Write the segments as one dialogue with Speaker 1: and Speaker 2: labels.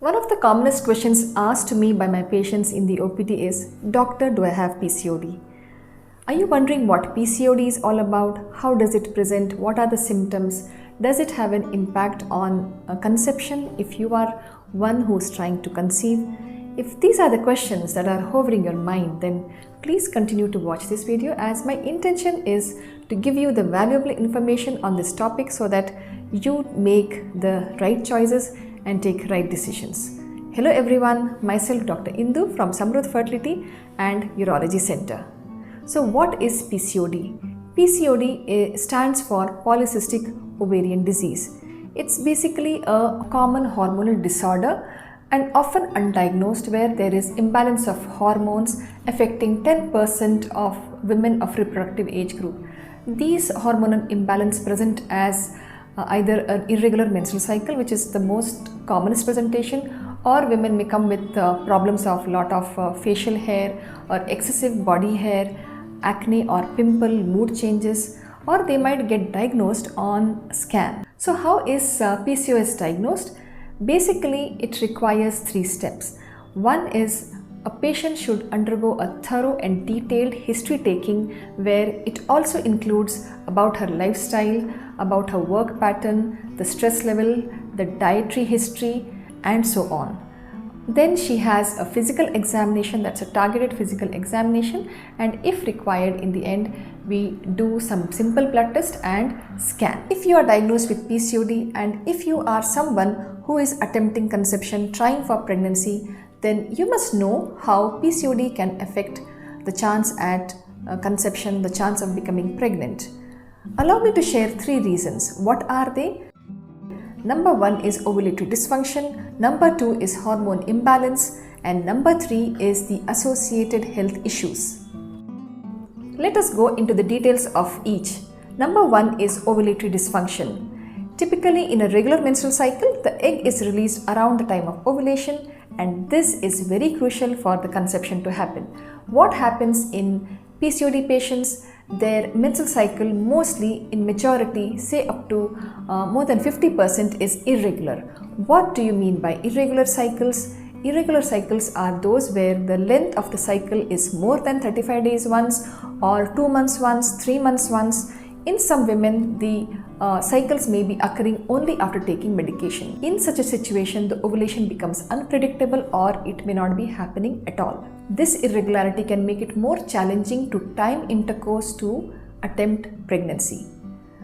Speaker 1: One of the commonest questions asked to me by my patients in the OPD is, Doctor, do I have PCOD? Are you wondering what PCOD is all about? How does it present? What are the symptoms? Does it have an impact on conception if you are one who is trying to conceive? If these are the questions that are hovering your mind, then please continue to watch this video, as my intention is to give you the valuable information on this topic so that you make the right choices and take right decisions. Hello everyone, myself Dr. Indu from Fertility and Urology Center. So what is PCOD? PCOD stands for polycystic ovarian disease. It's basically a common hormonal disorder and often undiagnosed, where there is imbalance of hormones affecting 10% of women of reproductive age group. These hormonal imbalance present as either an irregular menstrual cycle, which is the most commonest presentation, or women may come with problems of lot of facial hair or excessive body hair, acne or pimple, mood changes, or they might get diagnosed on scan. So how is PCOS diagnosed? Basically, it requires 3 steps. One is a patient should undergo a thorough and detailed history taking, where it also includes about her lifestyle, about her work pattern, the stress level, the dietary history, and so on. Then she has a physical examination, that's a targeted physical examination, and if required, in the end we do some simple blood test and scan. If you are diagnosed with PCOD and if you are someone who is attempting conception, trying for pregnancy, then you must know how PCOD can affect the chance at conception, the chance of becoming pregnant. Allow me to share 3 reasons. What are they? Number 1 is ovulatory dysfunction, number 2 is hormone imbalance, and number 3 is the associated health issues. Let us go into the details of each. Number 1 is ovulatory dysfunction. Typically, in a regular menstrual cycle, the egg is released around the time of ovulation, and this is very crucial for the conception to happen. What happens in PCOD patients? Their menstrual cycle, mostly in majority, say up to more than 50%, is irregular. What do you mean by irregular cycles? Irregular cycles are those where the length of the cycle is more than 35 days once, or 2 months once, 3 months once. In some women, the cycles may be occurring only after taking medication. In such a situation, the ovulation becomes unpredictable, or it may not be happening at all. This irregularity can make it more challenging to time intercourse to attempt pregnancy.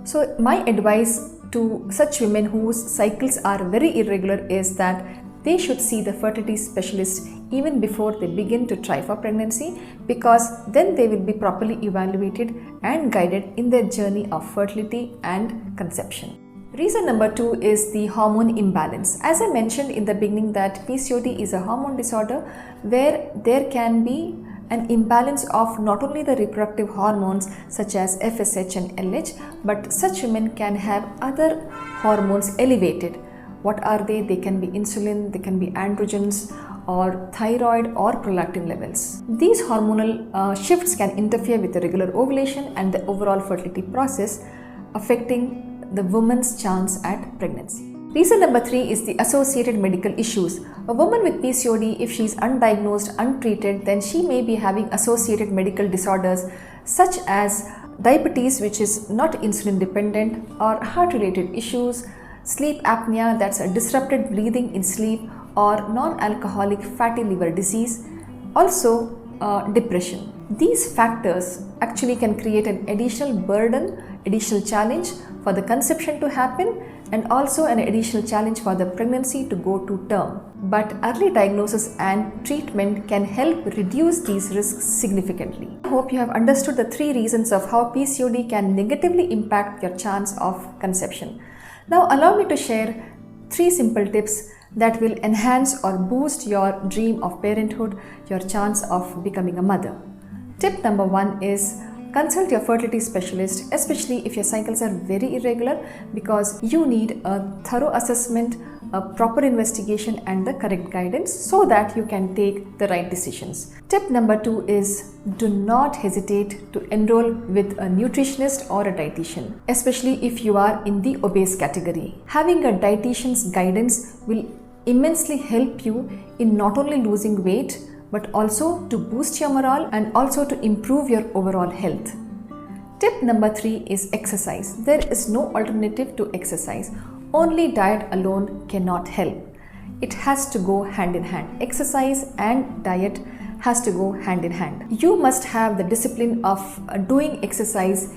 Speaker 1: So my advice to such women whose cycles are very irregular is that they should see the fertility specialist even before they begin to try for pregnancy, because then they will be properly evaluated and guided in their journey of fertility and conception. Reason number 2 is the hormone imbalance. As I mentioned in the beginning, that PCOD is a hormone disorder where there can be an imbalance of not only the reproductive hormones such as FSH and LH, but such women can have other hormones elevated. What are they? They can be insulin, they can be androgens, or thyroid or prolactin levels. These hormonal shifts can interfere with the regular ovulation and the overall fertility process, affecting the woman's chance at pregnancy. Reason number 3 is the associated medical issues. A woman with PCOD, if she is undiagnosed, untreated, then she may be having associated medical disorders such as diabetes, which is not insulin dependent, or heart related issues, sleep apnea, that's a disrupted breathing in sleep, or non-alcoholic fatty liver disease, also depression. These factors actually can create an additional burden, additional challenge for the conception to happen, and also an additional challenge for the pregnancy to go to term. But early diagnosis and treatment can help reduce these risks significantly. I hope you have understood the 3 reasons of how PCOD can negatively impact your chance of conception. Now allow me to share 3 simple tips that will enhance or boost your dream of parenthood, your chance of becoming a mother. Tip number 1 is consult your fertility specialist, especially if your cycles are very irregular, because you need a thorough assessment, a proper investigation, and the correct guidance so that you can take the right decisions. Tip number 2 is do not hesitate to enroll with a nutritionist or a dietitian, especially if you are in the obese category. Having a dietitian's guidance will immensely help you in not only losing weight but also to boost your morale and also to improve your overall health. Tip number 3 is exercise. There is no alternative to exercise. Only diet alone cannot help. It has to go hand in hand. Exercise and diet has to go hand in hand. You must have the discipline of doing exercise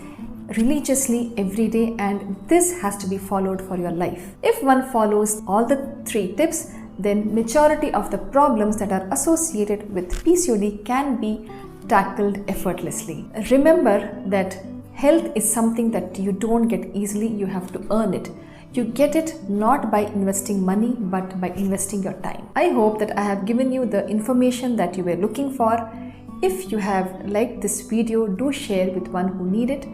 Speaker 1: religiously every day, and this has to be followed for your life. If one follows all the 3 tips, then majority of the problems that are associated with PCOD can be tackled effortlessly. Remember that health is something that you don't get easily, you have to earn it. You get it not by investing money but by investing your time. I hope that I have given you the information that you were looking for. If you have liked this video, do share with one who need it.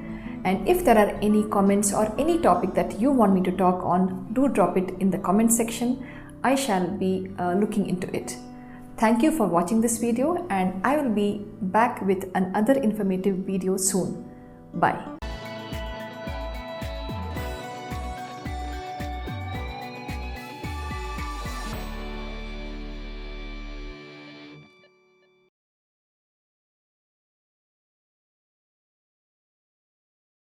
Speaker 1: And if there are any comments or any topic that you want me to talk on, do drop it in the comment section. I shall be looking into it. Thank you for watching this video, and I will be back with another informative video soon. Bye.